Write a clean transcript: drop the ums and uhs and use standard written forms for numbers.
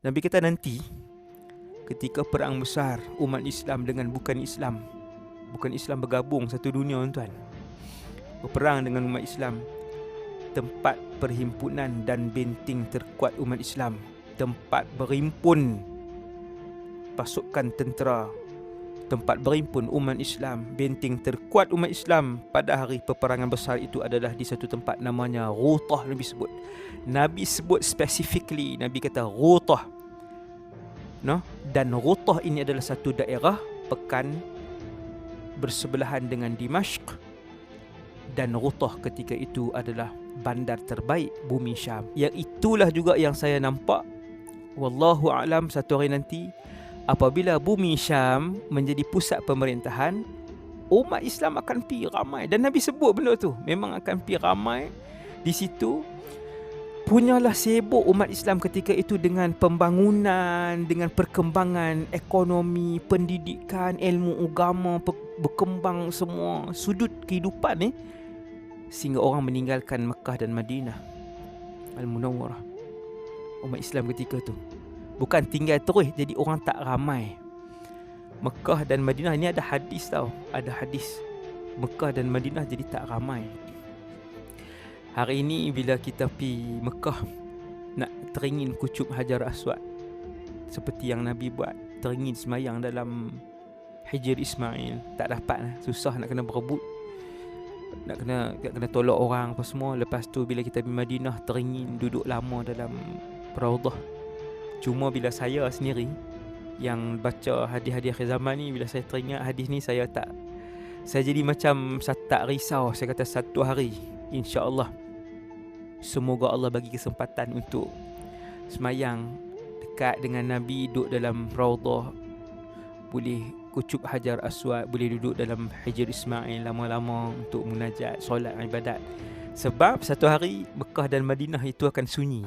Nabi kata nanti ketika perang besar umat Islam dengan bukan Islam bergabung satu dunia, tuan, berperang dengan umat Islam, tempat perhimpunan dan benteng terkuat umat Islam, tempat berhimpun pasukan tentera, tempat berhimpun umat Islam, benteng terkuat umat Islam pada hari peperangan besar itu adalah di satu tempat namanya Ghutah. Nabi sebut specifically, Nabi kata Ghutah, no? Dan Ghutah ini adalah satu daerah pekan bersebelahan dengan Dimashq, dan Ghutah ketika itu adalah bandar terbaik bumi Syam. Yang itulah juga yang saya nampak, wallahu alam, satu hari nanti apabila bumi Syam menjadi pusat pemerintahan, umat Islam akan pergi ramai. Dan Nabi sebut benda tu, memang akan pergi ramai di situ. Punyalah sibuk umat Islam ketika itu dengan pembangunan, dengan perkembangan ekonomi, pendidikan, ilmu agama, berkembang semua sudut kehidupan sehingga orang meninggalkan Mekah dan Madinah Al-Munawwarah. Umat Islam ketika tu bukan tinggal terus jadi orang tak ramai. Mekah dan Madinah ni ada hadis tau, ada hadis Mekah dan Madinah jadi tak ramai. Hari ini bila kita pergi Mekah nak teringin kucuk Hajar Aswad seperti yang Nabi buat, teringin semayang dalam Hijr Ismail, tak dapat lah. Susah, nak kena berebut, nak kena tolak orang apa semua. Lepas tu bila kita pergi Madinah, teringin duduk lama dalam Raudhah. Cuma bila saya sendiri yang baca hadis-hadis akhir zaman ni, bila saya teringat hadis ni, saya jadi macam tak risau. Saya kata satu hari insya-Allah semoga Allah bagi kesempatan untuk semayang dekat dengan Nabi, duduk dalam Raudhah, boleh kucuk Hajar Aswad, boleh duduk dalam Hijr Ismail lama-lama untuk munajat, solat, ibadat. Sebab satu hari Mekah dan Madinah itu akan sunyi.